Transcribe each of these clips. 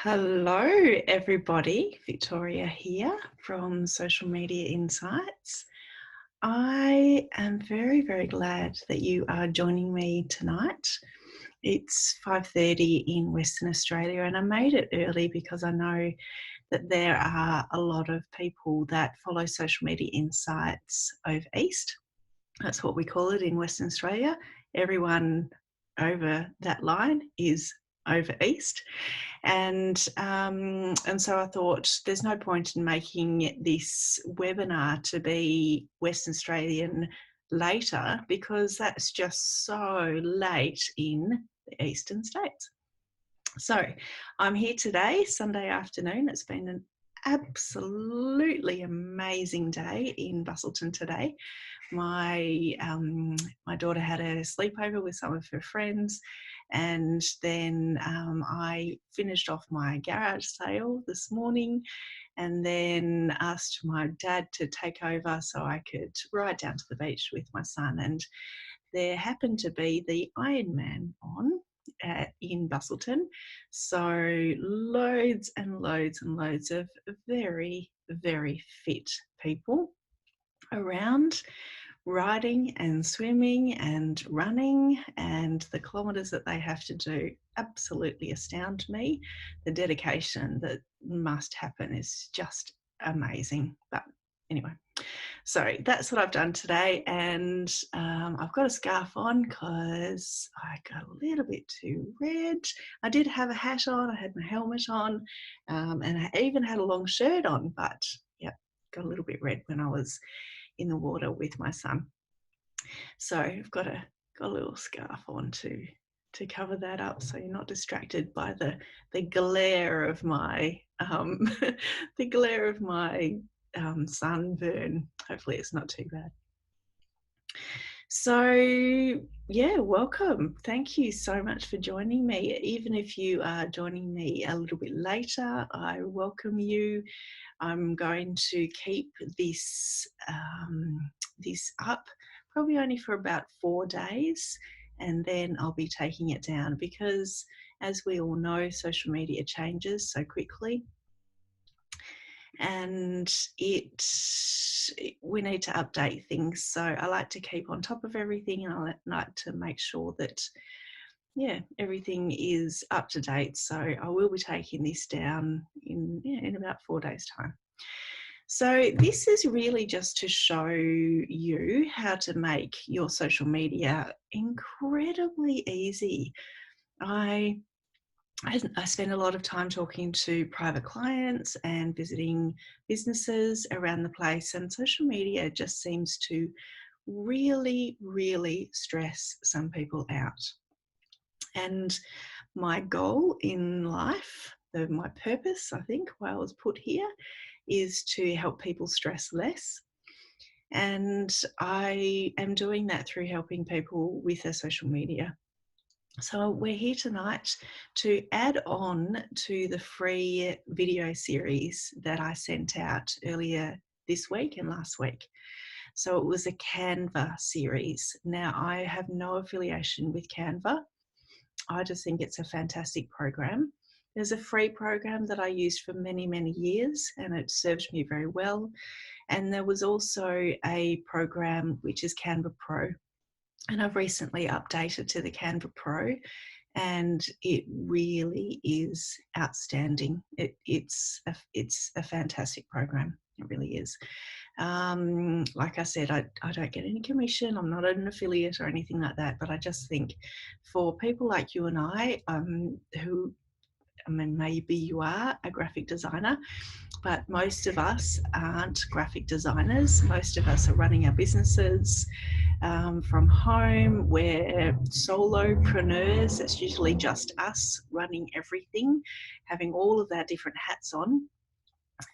Hello, everybody. Victoria here from Social Media Insights. I am very, very glad that you are joining me tonight. It's 5:30 in Western Australia, and I made it early because I know that there are a lot of people that follow Social Media Insights over East. That's what we call it in Western Australia. Everyone over that line is over East. And so I thought there's no point in making this webinar to be Western Australian later because that's just so late in the eastern states. So I'm here today, Sunday afternoon. It's been an absolutely amazing day in Busselton today. My daughter had a sleepover with some of her friends, and then I finished off my garage sale this morning and then asked my dad to take over so I could ride down to the beach with my son. And there happened to be the Ironman on in Busselton. So loads and loads and loads of very, very fit people around, riding and swimming and running, and the kilometres that they have to do absolutely astound me. The dedication that must happen is just amazing. But anyway, so that's what I've done today, and I've got a scarf on because I got a little bit too red. I did have a hat on, I had my helmet on, and I even had a long shirt on, but yeah, got a little bit red when I was in the water with my son. So I've got a little scarf on to cover that up so you're not distracted by the glare of my the glare of my sunburn. Hopefully it's not too bad. So yeah, welcome. Thank you so much for joining me. Even if you are joining me a little bit later, I welcome you. I'm going to keep this this up probably only for about 4 days, and then I'll be taking it down because, as we all know, social media changes so quickly, and we need to update things. So I like to keep on top of everything, and I like to make sure that everything is up to date. So I will be taking this down in about 4 days' time. So this is really just to show you how to make your social media incredibly easy. I spend a lot of time talking to private clients and visiting businesses around the place, and social media just seems to really, really stress some people out. And my goal in life, my purpose, I think, why I was put here, is to help people stress less. And I am doing that through helping people with their social media. So we're here tonight to add on to the free video series that I sent out earlier this week and last week. So it was a Canva series. Now, I have no affiliation with Canva. I just think it's a fantastic program. There's a free program that I used for many, many years, and it served me very well. And there was also a program which is Canva Pro, and I've recently updated to the Canva Pro, and it really is outstanding. It's a fantastic program. It really is. Like I said, I don't get any commission. I'm not an affiliate or anything like that, but I just think for people like you and I, who, I mean, maybe you are a graphic designer, but most of us aren't graphic designers. Most of us are running our businesses from home. We're solopreneurs. It's usually just us running everything, having all of our different hats on.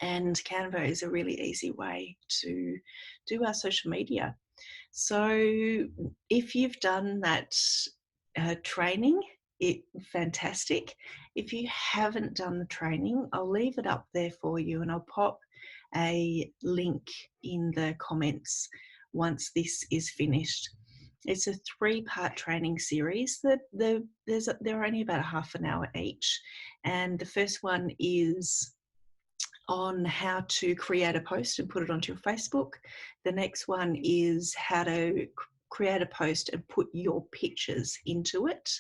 And Canva is a really easy way to do our social media. So if you've done that training, fantastic. If you haven't done the training, I'll leave it up there for you, and I'll pop a link in the comments once this is finished. It's a 3-part training series that they're only about half an hour each, And the first one is on how to create a post and put it onto your Facebook. The next one is how to create a post and put your pictures into it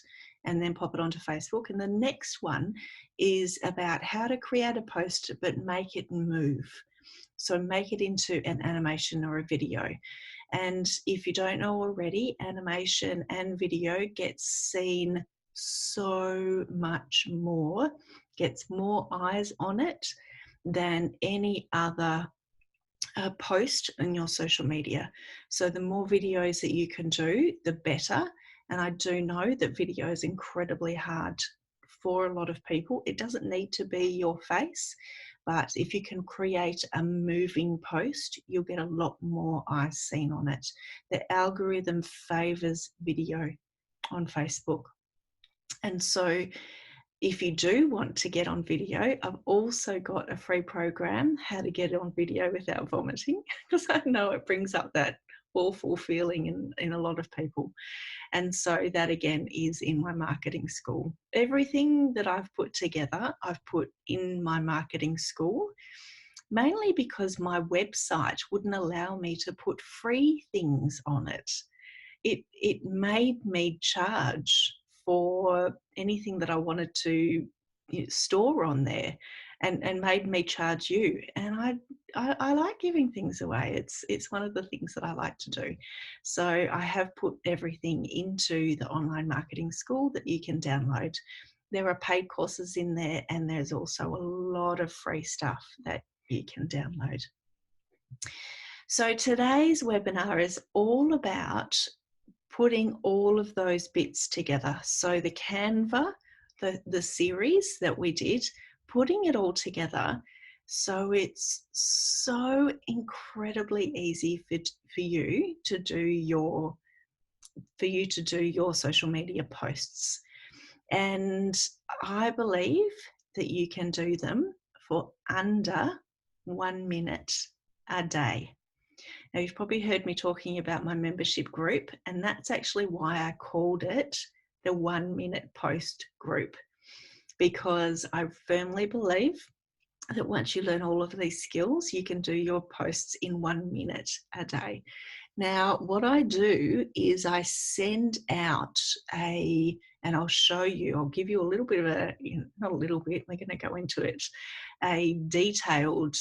and then pop it onto Facebook. And the next one is about how to create a post but make it move. So make it into an animation or a video. And if you don't know already, animation and video gets seen so much more, gets more eyes on it than any other post in your social media. So the more videos that you can do, the better. And I do know that video is incredibly hard for a lot of people. It doesn't need to be your face, but if you can create a moving post, you'll get a lot more eyes seen on it. The algorithm favors video on Facebook. And so if you do want to get on video, I've also got a free program, how to get on video without vomiting, because I know it brings up that awful feeling in a lot of people. And so that again is in my marketing school. Everything that I've put together, I've put in my marketing school, mainly because my website wouldn't allow me to put free things on it. It made me charge for anything that I wanted to store on there, and made me charge you. And I like giving things away. It's one of the things that I like to do. So I have put everything into the online marketing school that you can download. There are paid courses in there, and there's also a lot of free stuff that you can download. So today's webinar is all about putting all of those bits together. So the Canva, the series that we did, putting it all together so it's so incredibly easy for you to do your social media posts. And I believe that you can do them for under 1 minute a day. Now, you've probably heard me talking about my membership group, and that's actually why I called it the 1 minute post group, because I firmly believe that once you learn all of these skills, you can do your posts in 1 minute a day. Now, what I do is I send out and I'll show you, I'll give you a little bit of a, not a little bit, we're going to go into it, a detailed,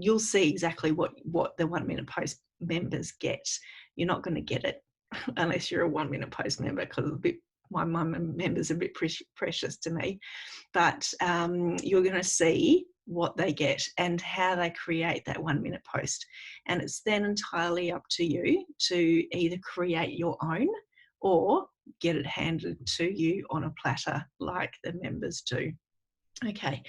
you'll see exactly what the 1 minute post members get. You're not going to get it unless you're a 1 minute post member, because my members are a bit precious to me. But you're going to see what they get and how they create that 1 minute post. And it's then entirely up to you to either create your own or get it handed to you on a platter like the members do. Okay,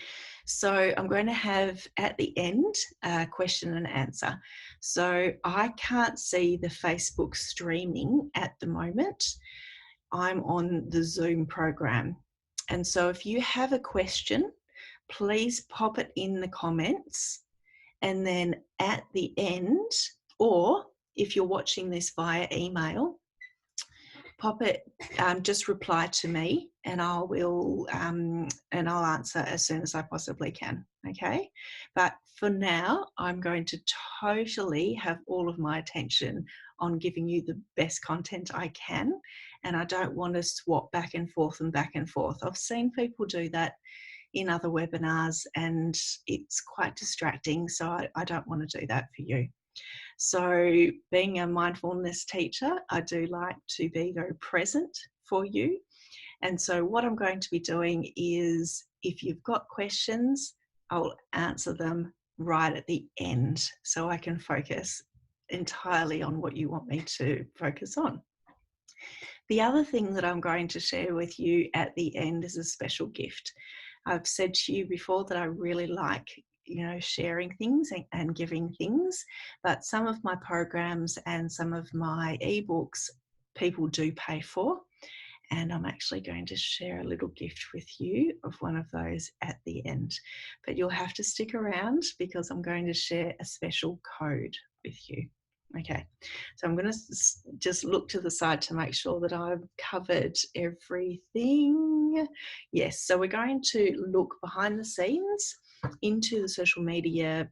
so I'm going to have at the end a question and answer. So I can't see the Facebook streaming at the moment. I'm on the Zoom program. And so if you have a question, please pop it in the comments. And then at the end, or if you're watching this via email, pop it, just reply to me, and I will, and I'll answer as soon as I possibly can. Okay, but for now, I'm going to totally have all of my attention on giving you the best content I can, and I don't want to swap back and forth and back and forth. I've seen people do that in other webinars, and it's quite distracting. So I don't want to do that for you. So being a mindfulness teacher, I do like to be very present for you. And so what I'm going to be doing is, if you've got questions, I'll answer them right at the end so I can focus entirely on what you want me to focus on. The other thing that I'm going to share with you at the end is a special gift. I've said to you before that I really like sharing things and giving things, but some of my programs and some of my ebooks people do pay for, and I'm actually going to share a little gift with you of one of those at the end. But you'll have to stick around because I'm going to share a special code with you. Okay, so I'm going to just look to the side to make sure that I've covered everything. Yes, so we're going to look behind the scenes into the social media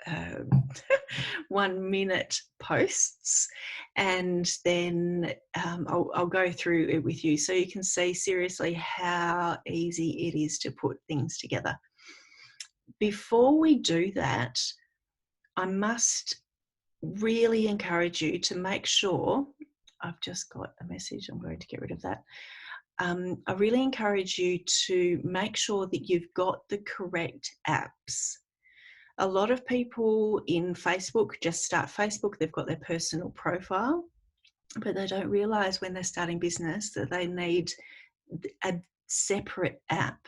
uh, 1 minute posts, and then I'll go through it with you so you can see seriously how easy it is to put things together. Before we do that, I must really encourage you to make sure, I've just got a message, I'm going to get rid of that. I really encourage you to make sure that you've got the correct apps. A lot of people in Facebook just start Facebook, they've got their personal profile, but they don't realize when they're starting business that they need a separate app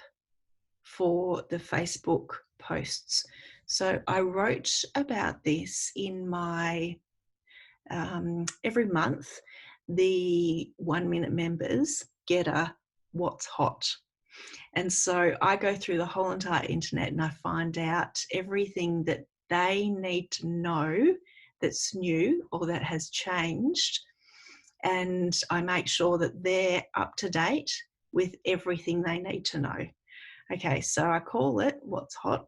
for the Facebook posts. So I wrote about this in my, every month, the 1 Minute members get a What's Hot. And so I go through the whole entire internet and I find out everything that they need to know that's new or that has changed. And I make sure that they're up to date with everything they need to know. Okay, so I call it What's Hot,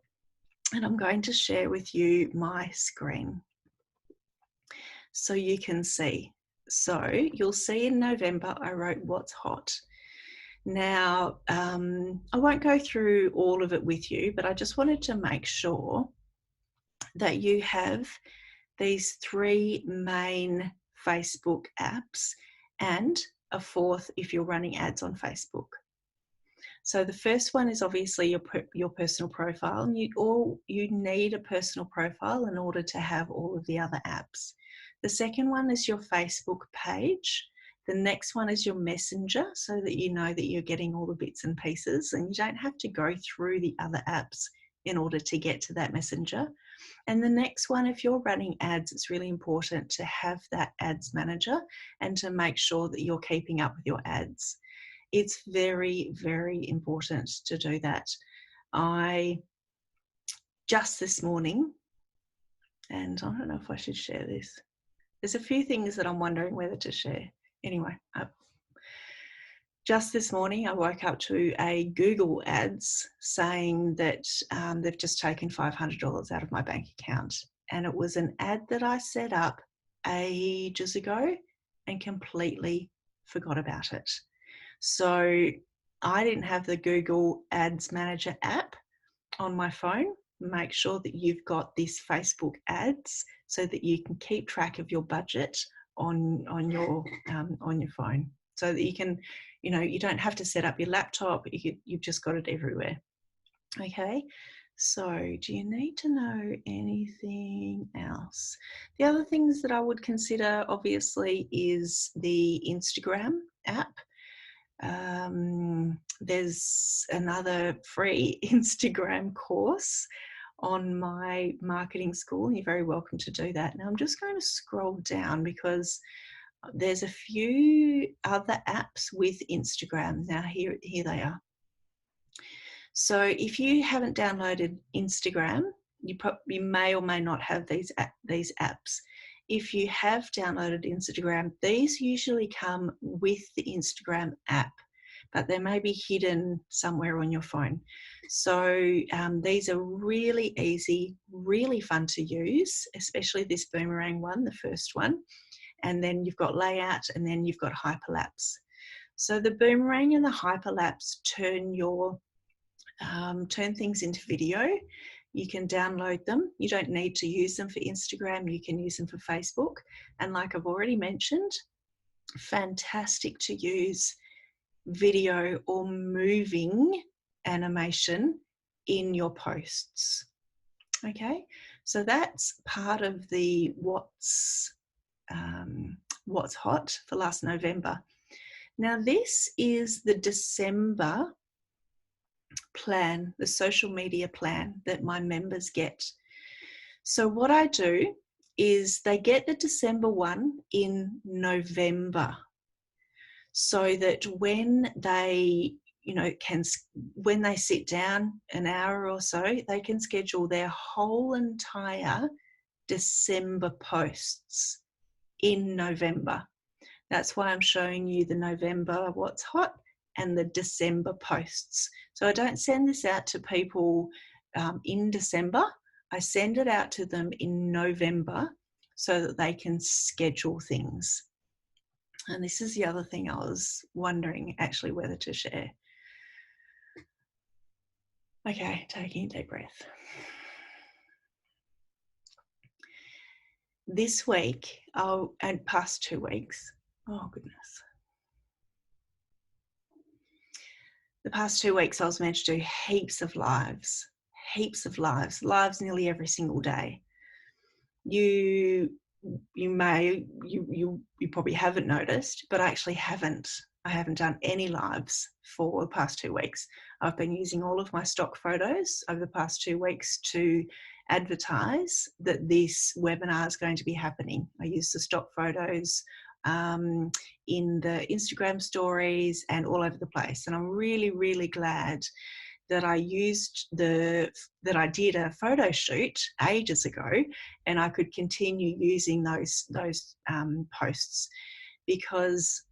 and I'm going to share with you my screen so you can see. So you'll see in November I wrote What's Hot. Now, I won't go through all of it with you, but I just wanted to make sure that you have these 3 main Facebook apps and a 4th if you're running ads on Facebook. So the first one is obviously your personal profile, and you need a personal profile in order to have all of the other apps. The second one is your Facebook page. The next one is your Messenger, so that you know that you're getting all the bits and pieces and you don't have to go through the other apps in order to get to that Messenger. And the next one, if you're running ads, it's really important to have that ads manager and to make sure that you're keeping up with your ads. It's very, very important to do that. I just this morning, and I don't know if I should share this. There's a few things that I'm wondering whether to share. Anyway, just this morning I woke up to a Google ads saying that they've just taken $500 out of my bank account. And it was an ad that I set up ages ago and completely forgot about it. So I didn't have the Google Ads Manager app on my phone. Make sure that you've got this Facebook ads so that you can keep track of your budget on your phone, so that you can, you don't have to set up your laptop. You've just got it everywhere. Okay. So do you need to know anything else? The other things that I would consider obviously is the Instagram app. There's another free Instagram course on my marketing school, and you're very welcome to do that. Now I'm just going to scroll down because there's a few other apps with Instagram. Now here they are. So if you haven't downloaded Instagram, you may or may not have these apps. If you have downloaded Instagram, these usually come with the Instagram app, but they may be hidden somewhere on your phone. So these are really easy, really fun to use, especially this Boomerang one, the first one. And then you've got Layout, and then you've got Hyperlapse. So the Boomerang and the Hyperlapse turn things into video. You can download them. You don't need to use them for Instagram. You can use them for Facebook. And like I've already mentioned, fantastic to use video or moving animation in your posts. Okay, so that's part of the what's hot for last November. Now this is the December plan, the social media plan that my members get. So what I do is they get the December one in November, so that when they when they sit down an hour or so, they can schedule their whole entire December posts in November. That's why I'm showing you the November what's hot and the December posts. So I don't send this out to people in December. I send it out to them in November so that they can schedule things. And this is the other thing I was wondering actually whether to share. Okay, taking a deep breath. This week, and past 2 weeks, oh goodness. The past 2 weeks, I was meant to do heaps of lives nearly every single day. You probably haven't noticed, but I actually haven't. I haven't done any lives for the past 2 weeks. I've been using all of my stock photos over the past 2 weeks to advertise that this webinar is going to be happening. I use the stock photos in the Instagram stories and all over the place. And I'm really, really glad that I did a photo shoot ages ago, and I could continue using those posts, because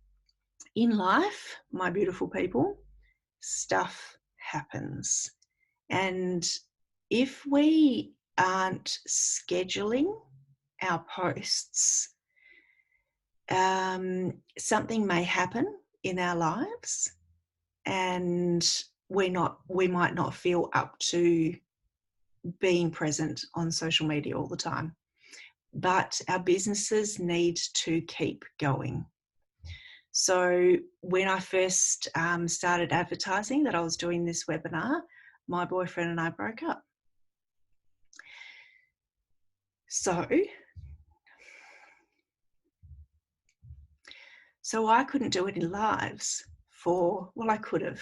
in life, my beautiful people, stuff happens. And if we aren't scheduling our posts, something may happen in our lives, and we might not feel up to being present on social media all the time. But our businesses need to keep going. So when I first started advertising that I was doing this webinar, my boyfriend and I broke up. So I couldn't do any lives I could have,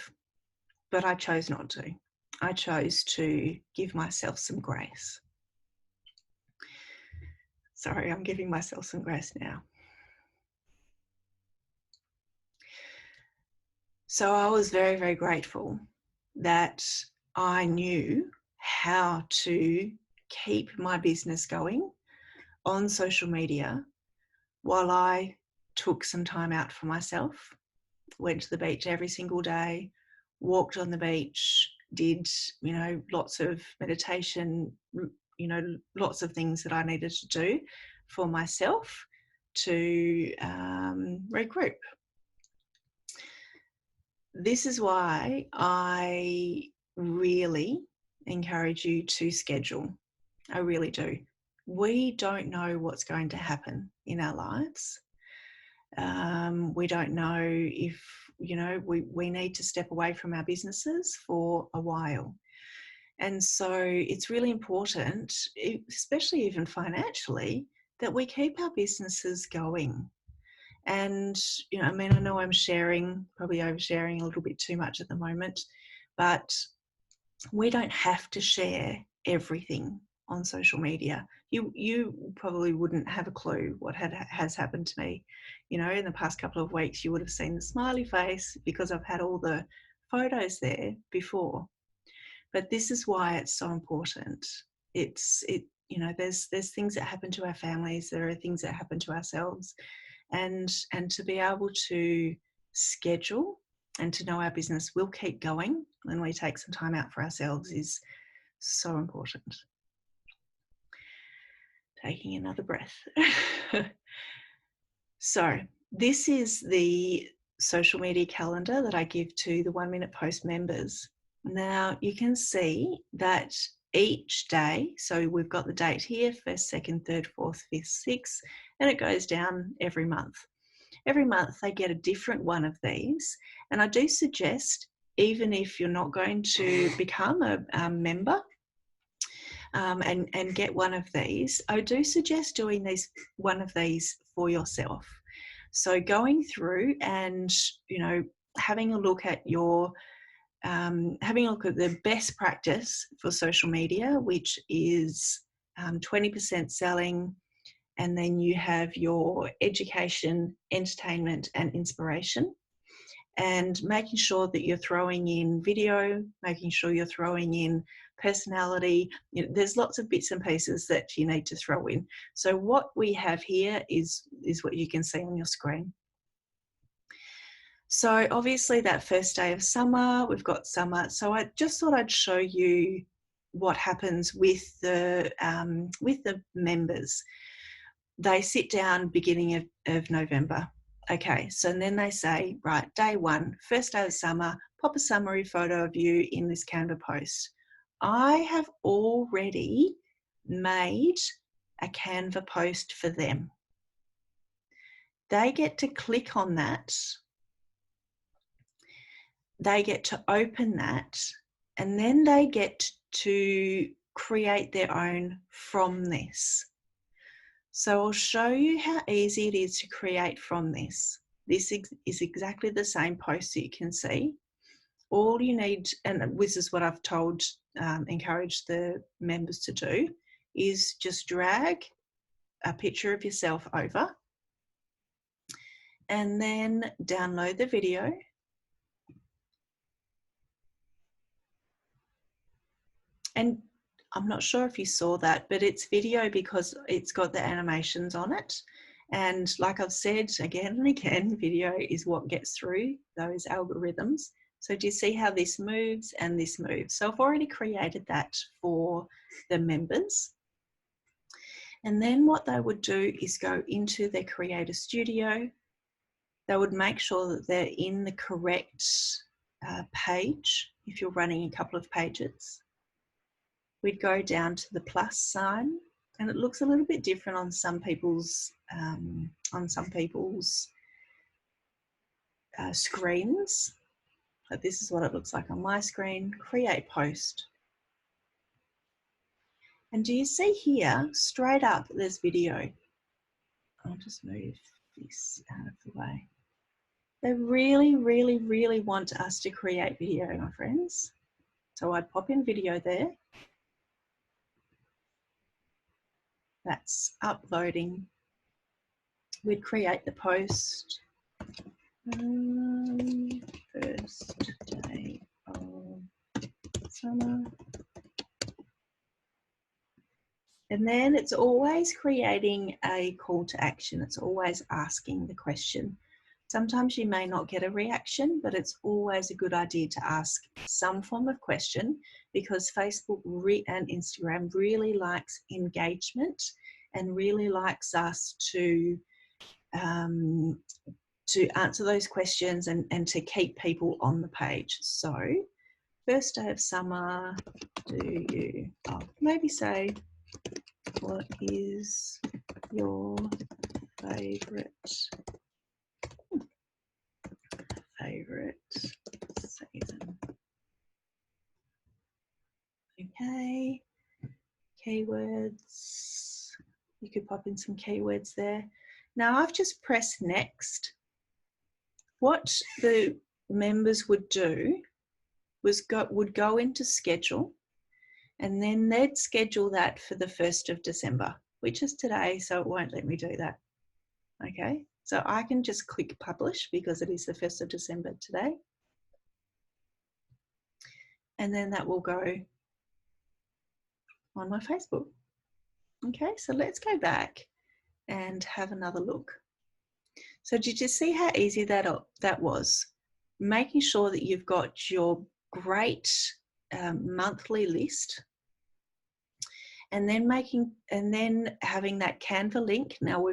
but I chose not to. I chose to give myself some grace. Sorry, I'm giving myself some grace now. So I was very, very grateful that I knew how to keep my business going on social media while I took some time out for myself, went to the beach every single day, walked on the beach, did, lots of meditation, lots of things that I needed to do for myself to regroup. This is why I really encourage you to schedule. I really do. We don't know what's going to happen in our lives. We don't know if, we need to step away from our businesses for a while. And so it's really important, especially even financially, that we keep our businesses going. And, I know I'm probably oversharing a little bit too much at the moment, but we don't have to share everything on social media. You probably wouldn't have a clue what has happened to me. In the past couple of weeks, you would have seen the smiley face because I've had all the photos there before. But this is why it's so important. There's things that happen to our families. There are things that happen to ourselves. And to be able to schedule and to know our business will keep going when we take some time out for ourselves is so important. Taking another breath. So this is the social media calendar that I give to the 1 Minute Post members. Now you can see that each day, so we've got the date here, 1st, 2nd, 3rd, 4th, 5th, 6th, and it goes down every month. Every month they get a different one of these. And I do suggest, even if you're not going to become a member and get one of these, I do suggest doing one of these for yourself. So going through and, having a look at the best practice for social media, which is 20% selling, and then you have your education, entertainment, and inspiration. and making sure that you're throwing in video, making sure you're throwing in personality. You know, there's lots of bits and pieces that you need to throw in. So what we have here is what you can see on your screen. So obviously that first day of summer, we've got summer. So I just thought I'd show you what happens with the members. They sit down beginning of November. Okay, so then they say, right, day one, first day of summer, pop a summary photo of you in this Canva post. I have already made a Canva post for them. They get to click on that. They get to open that, and then they get to create their own from this. So I'll show you how easy it is to create from this. This is exactly the same post that you can see. All you need, and this is what I've encourage the members to do, is just drag a picture of yourself over and then download the video. And I'm not sure if you saw that, but it's video because it's got the animations on it. And like I've said again and again, video is what gets through those algorithms. So do you see how this moves and this moves? So I've already created that for the members. And then what they would do is go into their Creator Studio. They would make sure that they're in the correct page if you're running a couple of pages. We'd go down to the plus sign, and it looks a little bit different on some people's screens. But this is what it looks like on my screen. Create post. And do you see here, straight up, there's video. I'll just move this out of the way. They really, really, really want us to create video, my friends. So I'd pop in video there. That's uploading. We'd create the post. First day of summer. And then it's always creating a call to action. It's always asking the question. Sometimes you may not get a reaction, but it's always a good idea to ask some form of question, because Facebook and Instagram really likes engagement and really likes us to answer those questions and to keep people on the page. So, first day of summer, do you, maybe say, what is your favourite season? Okay, keywords. You could pop in some keywords there. Now I've just pressed next. What the members would do was would go into schedule, and then they'd schedule that for the 1st of December, which is today, so it won't let me do that. Okay, so I can just click publish because it is the 1st of December today. And then that will go on my Facebook. Okay, so let's go back and have another look. So did you see how easy that was? Making sure that you've got your great monthly list, and then having that Canva link. Now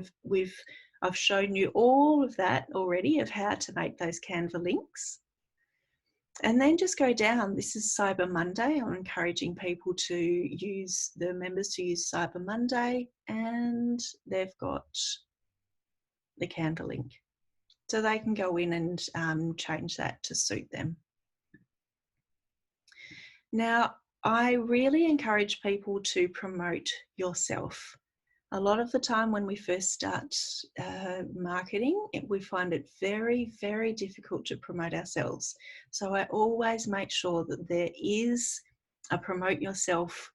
I've shown you all of that already of how to make those Canva links. And then just go down. This is Cyber Monday. I'm encouraging people to use, the members to use Cyber Monday, and they've got the Canva link. So they can go in and change that to suit them. Now, I really encourage people to promote yourself. A lot of the time when we first start marketing, we find it very, very difficult to promote ourselves. So I always make sure that there is a promote yourself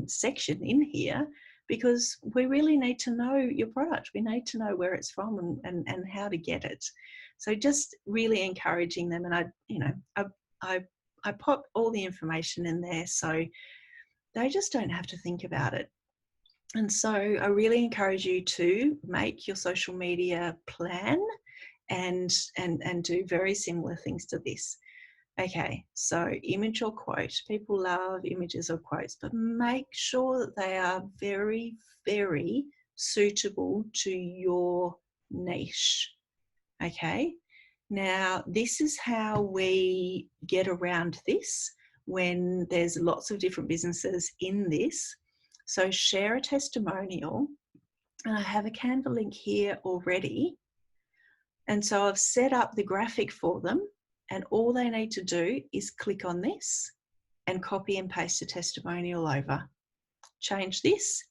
section in here, because we really need to know your product. We need to know where it's from and how to get it. So just really encouraging them. And I pop all the information in there so they just don't have to think about it. And so I really encourage you to make your social media plan and do very similar things to this. Okay, so image or quote. People love images or quotes, but make sure that they are very, very suitable to your niche. Okay, now this is how we get around this when there's lots of different businesses in this. So share a testimonial, and I have a Canva link here already. And so I've set up the graphic for them, and all they need to do is click on this and copy and paste a testimonial over. Change this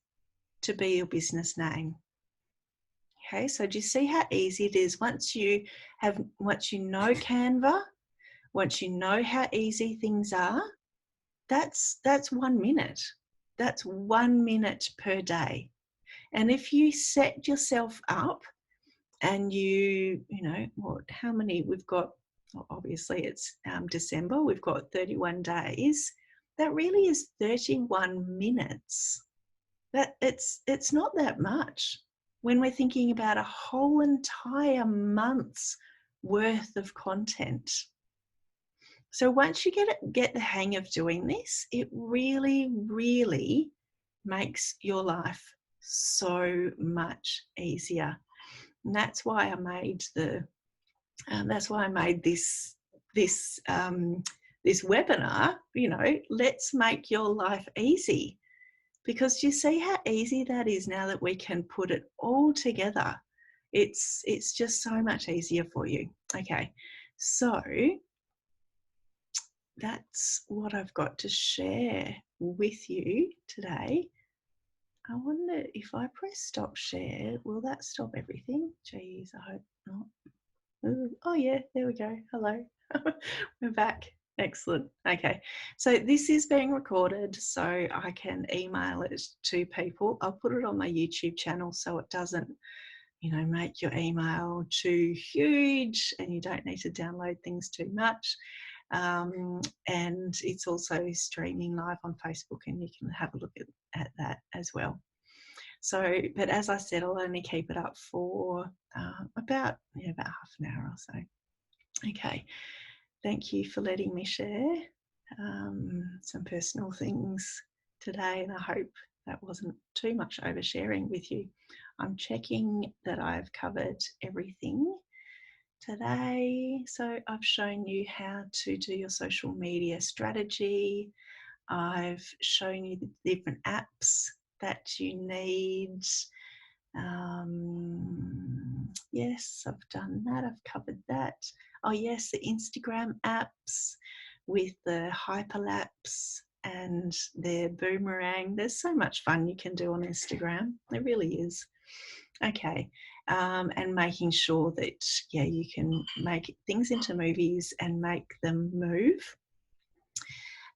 to be your business name. Okay, so do you see how easy it is? Once you know Canva, once you know how easy things are, that's 1 minute. That's 1 minute per day. And if you set yourself up and how many we've got, well, obviously it's December, we've got 31 days. That really is 31 minutes. That it's not that much when we're thinking about a whole entire month's worth of content. So once you get the hang of doing this, it really, really makes your life so much easier. And that's why I made this webinar. Let's make your life easy, because you see how easy that is now that we can put it all together. It's just so much easier for you. Okay, so that's what I've got to share with you today. I wonder if I press stop share, will that stop everything? Geez, I hope not. Ooh, oh yeah, there we go. Hello. We're back. Excellent. Okay, so this is being recorded so I can email it to people. I'll put it on my YouTube channel so it doesn't, make your email too huge and you don't need to download things too much. And it's also streaming live on Facebook, and you can have a look at that as well. So, but as I said, I'll only keep it up for about half an hour or so. Okay, thank you for letting me share some personal things today, and I hope that wasn't too much oversharing with you. I'm checking that I've covered everything today. So I've shown you how to do your social media strategy. I've shown you the different apps that you need. Yes, I've done that. I've covered that. Oh yes, the Instagram apps with the hyperlapse and their boomerang. There's so much fun you can do on Instagram. There really is. Okay, and making sure that you can make things into movies and make them move.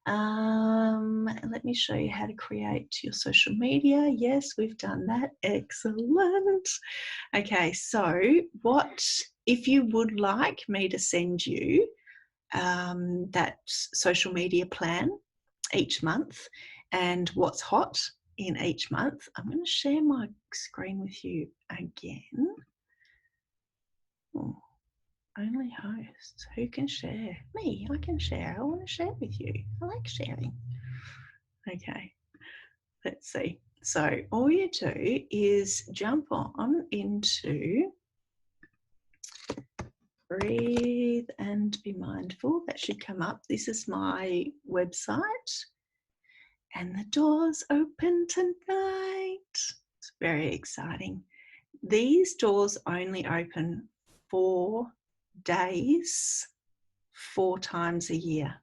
Let me show you how to create your social media. Yes, we've done that. Excellent. Okay, so if you would like me to send you that social media plan each month and what's hot in each month, I'm going to share my screen with you again. Oh, only hosts. Who can share? Me. I can share. I want to share with you. I like sharing. Okay, let's see. So all you do is jump on into Breathe and Be Mindful. That should come up. This is my website. And the doors open tonight. It's very exciting. These doors only open 4 days, 4 times a year.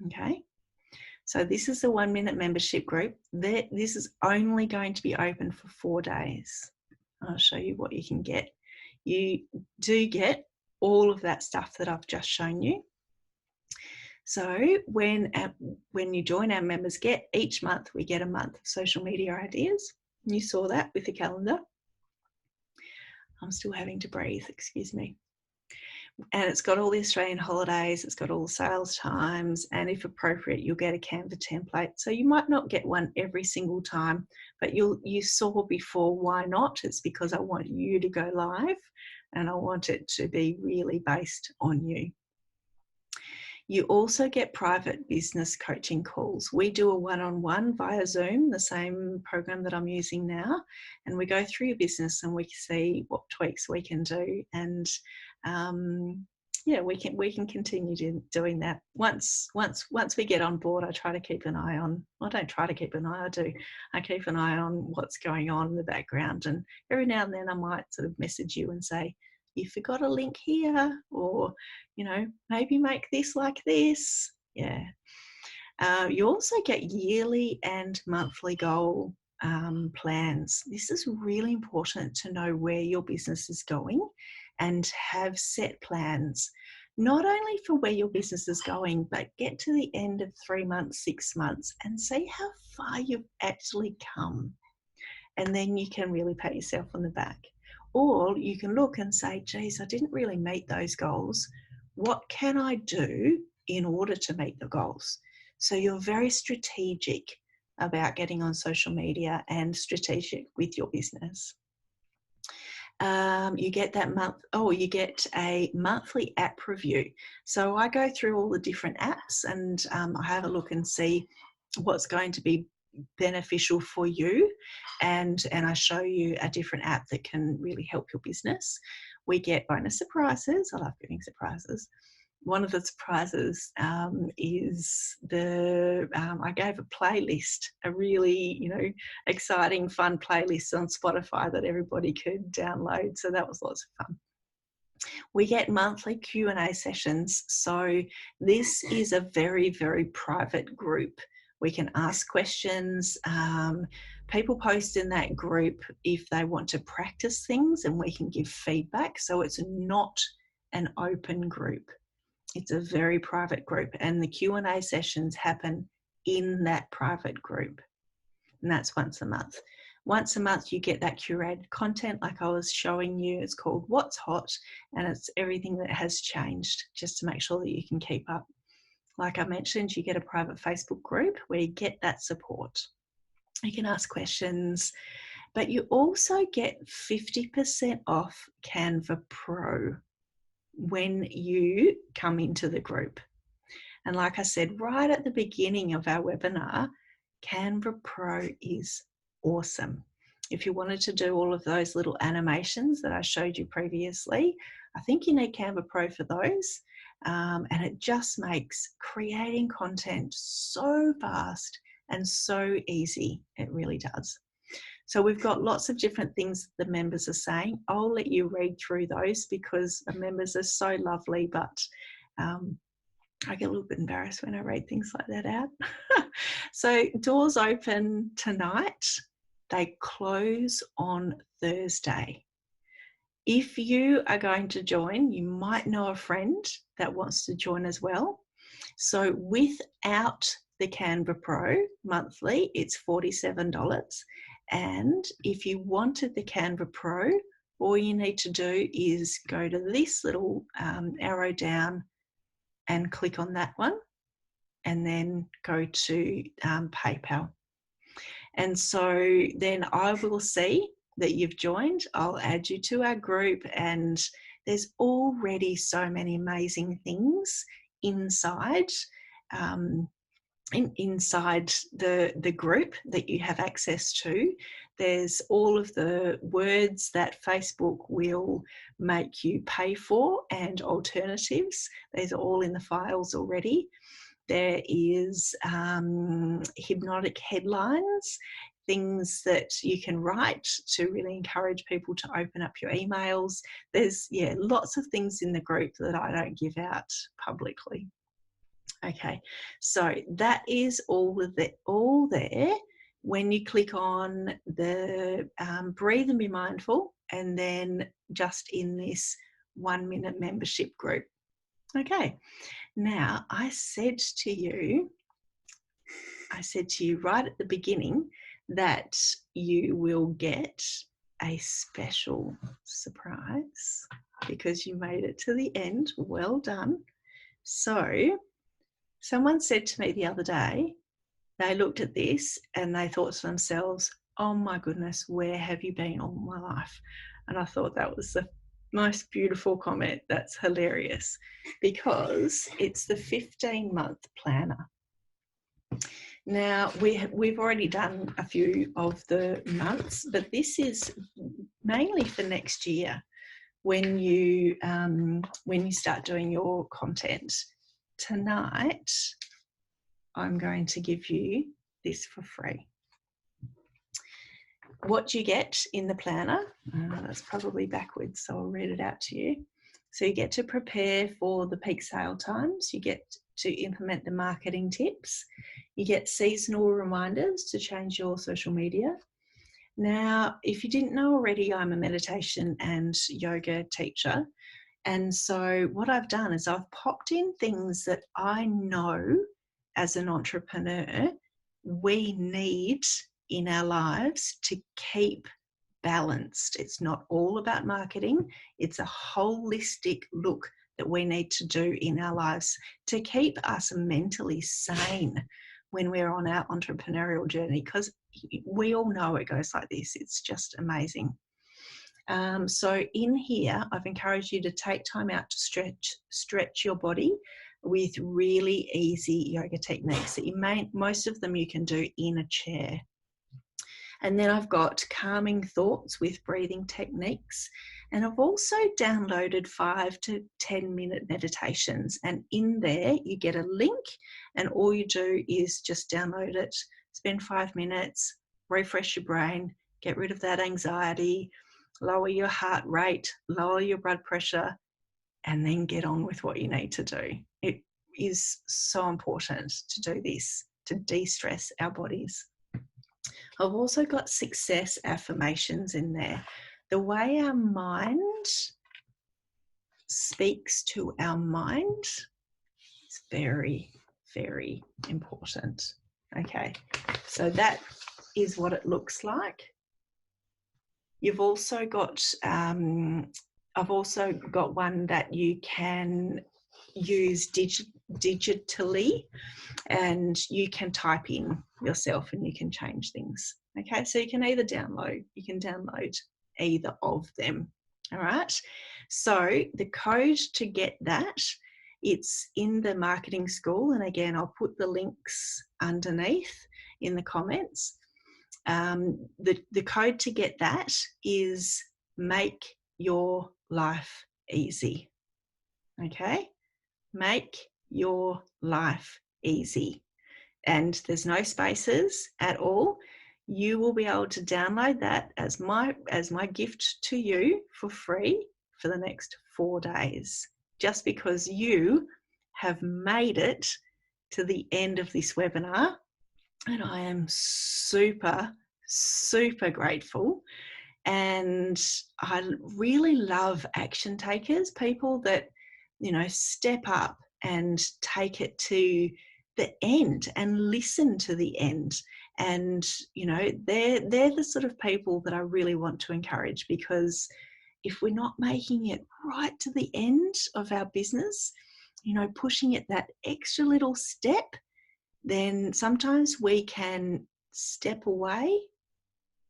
Okay, so this is a 1 minute membership group. This is only going to be open for 4 days. I'll show you what you can get. You do get all of that stuff that I've just shown you. So when you join our members, each month we get a month of social media ideas. You saw that with the calendar. I'm still having to breathe, excuse me. And it's got all the Australian holidays, it's got all the sales times, and if appropriate, you'll get a Canva template. So you might not get one every single time, but you saw before why not. It's because I want you to go live and I want it to be really based on you. You also get private business coaching calls. We do a one-on-one via Zoom, the same program that I'm using now, and we go through your business and we see what tweaks we can do. And yeah, we can continue doing that. Once we get on board, I try to keep an eye on. I don't try to keep an eye. I do. I keep an eye on what's going on in the background, and every now and then I might sort of message you and say, you forgot a link here, or maybe make this like this. Yeah. You also get yearly and monthly goal plans. This is really important to know where your business is going and have set plans, not only for where your business is going, but get to the end of 3 months, 6 months, and see how far you've actually come. And then you can really pat yourself on the back. Or you can look and say, geez, I didn't really meet those goals. What can I do in order to meet the goals? So you're very strategic about getting on social media and strategic with your business. You get that you get a monthly app review. So I go through all the different apps and I have a look and see what's going to be beneficial for you, and I show you a different app that can really help your business. We get bonus surprises. I love giving surprises. One of the surprises is I gave a playlist, a really exciting, fun playlist on Spotify that everybody could download. So that was lots of fun. We get monthly Q&A sessions. So this is a very, very private group. We can ask questions. People post in that group if they want to practice things, and we can give feedback. So it's not an open group. It's a very private group, and the Q&A sessions happen in that private group. And that's once a month. Once a month, you get that curated content like I was showing you. It's called What's Hot, and it's everything that has changed, just to make sure that you can keep up. Like I mentioned, you get a private Facebook group where you get that support. You can ask questions, but you also get 50% off Canva Pro when you come into the group. And like I said, right at the beginning of our webinar, Canva Pro is awesome. If you wanted to do all of those little animations that I showed you previously, I think you need Canva Pro for those. And it just makes creating content so fast and so easy. It really does. So we've got lots of different things the members are saying. I'll let you read through those because the members are so lovely, but I get a little bit embarrassed when I read things like that out. So doors open tonight. They close on Thursday. If you are going to join, you might know a friend that wants to join as well. So without the Canva Pro monthly, it's $47. And if you wanted the Canva Pro, all you need to do is go to this little arrow down and click on that one, and then go to PayPal. And so then I will see that you've joined. I'll add you to our group, and there's already so many amazing things inside inside the group that you have access to. There's all of the words that Facebook will make you pay for and alternatives. These are all in the files already. There is hypnotic headlines, things that you can write to really encourage people to open up your emails. There's lots of things in the group that I don't give out publicly. Okay, so that is all there. When you click on the breathe and be mindful, and then just in this 1 minute membership group. Okay, now I said to you right at the beginning that you will get a special surprise because you made it to the end. Well done. So someone said to me the other day, they looked at this and they thought to themselves, oh my goodness, where have you been all my life? And I thought that was the most beautiful comment. That's hilarious because it's the 15-month planner. Now, we've already done a few of the months, but this is mainly for next year when you start doing your content. Tonight, I'm going to give you this for free. What you get in the planner, that's probably backwards, so I'll read it out to you. So you get to prepare for the peak sale times, you get to implement the marketing tips, you get seasonal reminders to change your social media. Now, if you didn't know already, I'm a meditation and yoga teacher. And so what I've done is I've popped in things that I know as an entrepreneur we need in our lives to keep balanced. It's not all about marketing. It's a holistic look that we need to do in our lives to keep us mentally sane when we're on our entrepreneurial journey, because we all know it goes like this. It's just amazing. So in here, I've encouraged you to take time out to stretch your body with really easy yoga techniques that most of them you can do in a chair. And then I've got calming thoughts with breathing techniques. And I've also downloaded 5 to 10 minute meditations. And in there, you get a link, and all you do is just download it, spend 5 minutes, refresh your brain, get rid of that anxiety, lower your heart rate, lower your blood pressure, and then get on with what you need to do. It is so important to do this, to de-stress our bodies. I've also got success affirmations in there. The way our mind speaks to our mind is very, very important. Okay, so that is what it looks like. You've also got, I've also got one that you can use digitally, and you can type in yourself and you can change things. Okay, so you can download either of them. All right, so the code to get that, it's in the marketing school, and again I'll put the links underneath in the comments. The code to get that is make your life easy. Okay, make your life easy, and there's no spaces at all. You will be able to download that as my gift to you for free for the next 4 days, just because you have made it to the end of this webinar. And I am super, super grateful. And I really love action takers, people that, step up and take it to the end and listen to the end. And, they're the sort of people that I really want to encourage, because if we're not making it right to the end of our business, pushing it that extra little step, then sometimes we can step away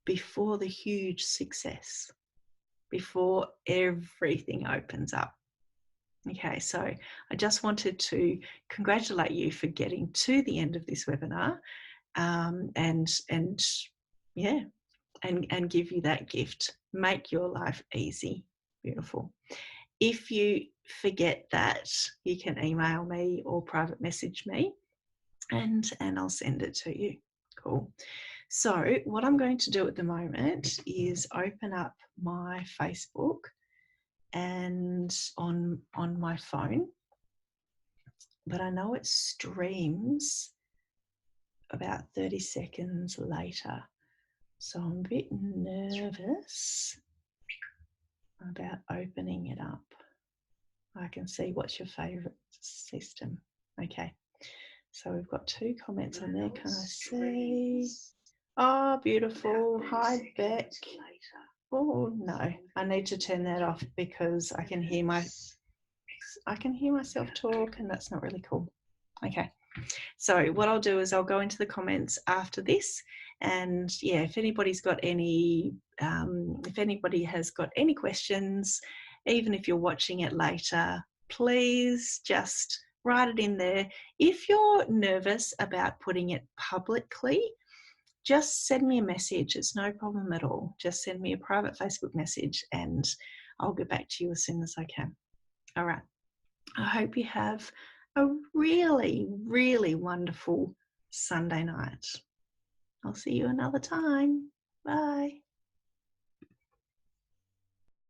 before the huge success, before everything opens up. Okay, so I just wanted to congratulate you for getting to the end of this webinar, and give you that gift. Make your life easy. Beautiful. If you forget that, you can email me or private message me, and I'll send it to you. Cool. So what I'm going to do at the moment is open up my Facebook and on my phone, but I know it streams about 30 seconds later, so I'm a bit nervous about opening it up. I can see what's your favorite system. Okay, so we've got 2 comments on there. Can I see? Oh, beautiful. Hi, Beck. Oh no, I need to turn that off because I can hear myself talk, and that's not really cool. Okay. So what I'll do is I'll go into the comments after this, and yeah, if anybody's got any, if anybody has got any questions, even if you're watching it later, please just write it in there. If you're nervous about putting it publicly, just send me a message. It's no problem at all. Just send me a private Facebook message and I'll get back to you as soon as I can. All right. I hope you have a really, really wonderful Sunday night. I'll see you another time. Bye.